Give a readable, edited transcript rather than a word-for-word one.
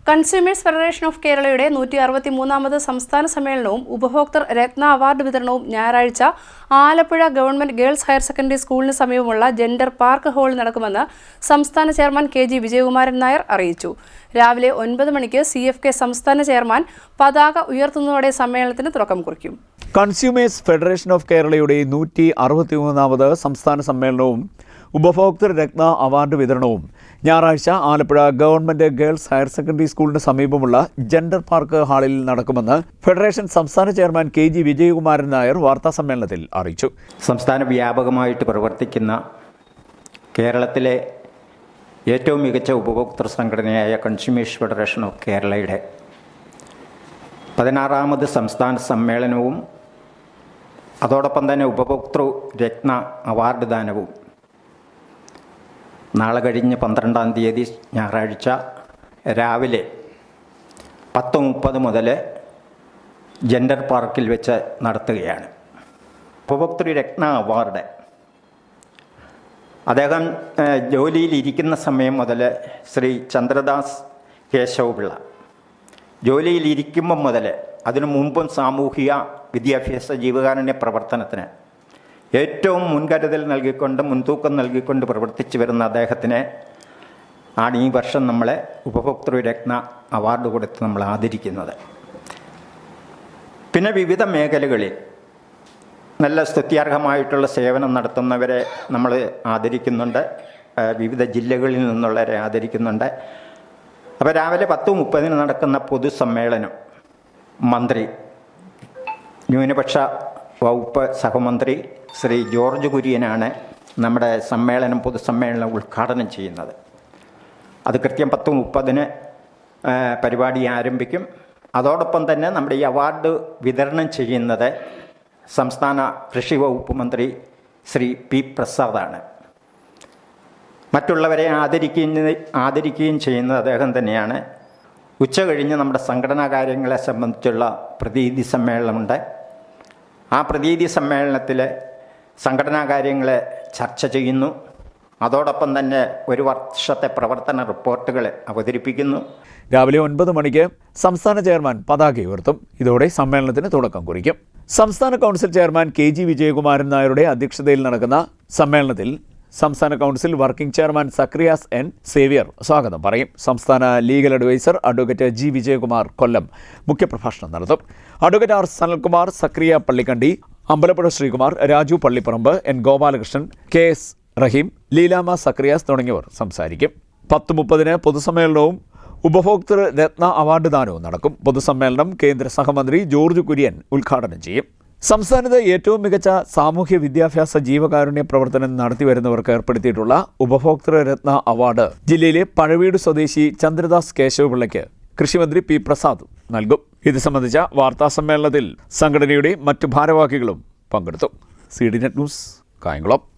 Consumers federation of കേരളയുടെ 163ാമത് സംസ്ഥാന സമ്മേളനവും ഉപഭോക്തൃ രത്ന അവാർഡ് വിതരണവും ഞായറാഴ്ച Alappuzha government girls higher secondary സ്കൂളിന് സമീപമുള്ള ജെൻഡർ പാർക്ക് ഹാളിൽ നടക്കുമെന്ന് സംസ്ഥാന ചെയർമാൻ കെ.ജി. വിജയകുമാരൻ നായർ അറിയിച്ചു. രാവിലെ 9 മണിക്ക് CFK സംസ്ഥാന ചെയർമാൻ പതാക ഉയർത്തുന്നതോടെ സമ്മേളനത്തിന് തുടക്കം കുറിക്കും. കൺസ്യൂമേഴ്സ് ഫെഡറേഷൻ ഓഫ് കേരളയുടെ 163ാമത് സംസ്ഥാന സമ്മേളനവും ഉപഭോക്തൃ രത്ന അവാർഡ് വിതരണവും ഞായറാഴ്ച Alappuzha government girls higher secondary സ്കൂളിന് സമീപമുള്ള ജെൻഡർ പാർക്ക് ഹാളിൽ നടക്കുമെന്ന് ഫെഡറേഷൻ സംസ്ഥാന ചെയർമാൻ കെ.ജി. വിജയകുമാരൻ നായർ വാർത്താസമ്മേളനത്തിൽ അറിയിച്ചു. സംസ്ഥാന വ്യാപകമായിട്ട് പ്രവർത്തിക്കുന്ന കേരളത്തിലെ ഏറ്റവും മികച്ച ഉപഭോക്തൃ സംഘടനയായ കൺസ്യൂമേഴ്സ് ഫെഡറേഷൻ ഓഫ് കേരളയുടെ 16ാമത് സംസ്ഥാന സമ്മേളനവും അതോടൊപ്പം തന്നെ ഉപഭോക്തൃ രത്ന അവാർഡ് ദാനവും നാളെ കഴിഞ്ഞ് 12-ാം തീയതി ഞായറാഴ്ച രാവിലെ 10:30 മുതൽ ജെൻഡർ പാർക്കിൽ വെച്ച് നടത്തുകയാണ്. ഉപഭോക്തൃ രത്ന അവാർഡ് അദ്ദേഹം ജോലിയിലിരിക്കുന്ന സമയം മുതൽ ശ്രീ ചന്ദ്രദാസ് കേശവപിള്ള ജോലിയിലിരിക്കുമ്പം മുതൽ അതിനു മുമ്പും സാമൂഹിക വിദ്യാഭ്യാസ ജീവകാരുണ്യ പ്രവർത്തനത്തിന് ഏറ്റവും മുൻകരുതൽ നൽകിക്കൊണ്ട് മുൻതൂക്കം നൽകിക്കൊണ്ട് പ്രവർത്തിച്ചു വരുന്ന അദ്ദേഹത്തിന് ആണ് ഈ വർഷം നമ്മളെ ഉപഭോക്തൃ രത്ന അവാർഡ് കൊടുത്ത് നമ്മൾ ആദരിക്കുന്നത്. പിന്നെ വിവിധ മേഖലകളിൽ നല്ല സ്തുത്യർഹമായിട്ടുള്ള സേവനം നടത്തുന്നവരെ നമ്മൾ ആദരിക്കുന്നുണ്ട്. വിവിധ ജില്ലകളിൽ നിന്നുള്ളവരെ ആദരിക്കുന്നുണ്ട്. അപ്പോൾ രാവിലെ 10:30 നടക്കുന്ന പൊതുസമ്മേളനം മന്ത്രി ന്യൂനപക്ഷ വകുപ്പ് സഹമന്ത്രി ശ്രീ ജോർജ് കുര്യനാണ് നമ്മുടെ പൊതുസമ്മേളനം ഉദ്ഘാടനം ചെയ്യുന്നത്. അത് കൃത്യം 10:30 പരിപാടി ആരംഭിക്കും. അതോടൊപ്പം തന്നെ നമ്മുടെ ഈ അവാർഡ് വിതരണം ചെയ്യുന്നത് സംസ്ഥാന കൃഷി വകുപ്പ് മന്ത്രി ശ്രീ പി പ്രസാദാണ്. മറ്റുള്ളവരെ ആദരിക്കുകയും ചെയ്യുന്നത് അദ്ദേഹം തന്നെയാണ്. ഉച്ച കഴിഞ്ഞ് നമ്മുടെ സംഘടനാ കാര്യങ്ങളെ സംബന്ധിച്ചുള്ള പ്രതിനിധി സമ്മേളനമുണ്ട്. ആ പ്രതിനിധി സമ്മേളനത്തിൽ സംഘടനാ കാര്യങ്ങളെ ചർച്ച ചെയ്യുന്നു. അതോടൊപ്പം തന്നെ ഒരു വർഷത്തെ പ്രവർത്തന റിപ്പോർട്ടുകൾ അവതരിപ്പിക്കുന്നു. രാവിലെ 9 മണിക്ക് സംസ്ഥാന ചെയർമാൻ പതാക ഉയർത്തും. ഇതോടെ സമ്മേളനത്തിന് തുടക്കം കുറിക്കും. സംസ്ഥാന കൗൺസിൽ ചെയർമാൻ കെ.ജി. വിജയകുമാരൻ നായരുടെ അധ്യക്ഷതയിൽ നടക്കുന്ന സമ്മേളനത്തിൽ സംസ്ഥാന council working chairman Zacharias N Xavier സ്വാഗതം പറയും. സംസ്ഥാന legal adviser advocate G. Vijayakumar Kollam മുഖ്യപ്രഭാഷണം നടത്തും. Advocate R. Sanalkumar, Zachariah Pallikkandi, Ambalappuzha Sreekumar, Raju Pallipparambu, N. Gopalakrishnan, K S. Raheem, Leelamma Zacharias തുടങ്ങിയവർ സംസാരിക്കും. 10:30 പൊതുസമ്മേളനവും ഉപഭോക്തൃ രത്ന അവാർഡ് ദാനവും നടക്കും. പൊതുസമ്മേളനം കേന്ദ്ര സഹമന്ത്രി ജോർജ് കുര്യൻ ഉദ്ഘാടനം ചെയ്യും. സംസ്ഥാനത്ത് ഏറ്റവും മികച്ച സാമൂഹ്യ വിദ്യാഭ്യാസ ജീവകാരുണ്യ പ്രവർത്തനം നടത്തിവരുന്നവർക്ക് ഏർപ്പെടുത്തിയിട്ടുള്ള ഉപഭോക്തൃ രത്ന അവാർഡ് ജില്ലയിലെ പഴവീട് സ്വദേശി ചന്ദ്രദാസ് കേശവപിള്ളയ്ക്ക് കൃഷിമന്ത്രി പി പ്രസാദ് നൽകും. ഇത് സംബന്ധിച്ച വാർത്താസമ്മേളനത്തിൽ സംഘടനയുടെ മറ്റു ഭാരവാഹികളും പങ്കെടുത്തു. CDNet news, Kayamkulam.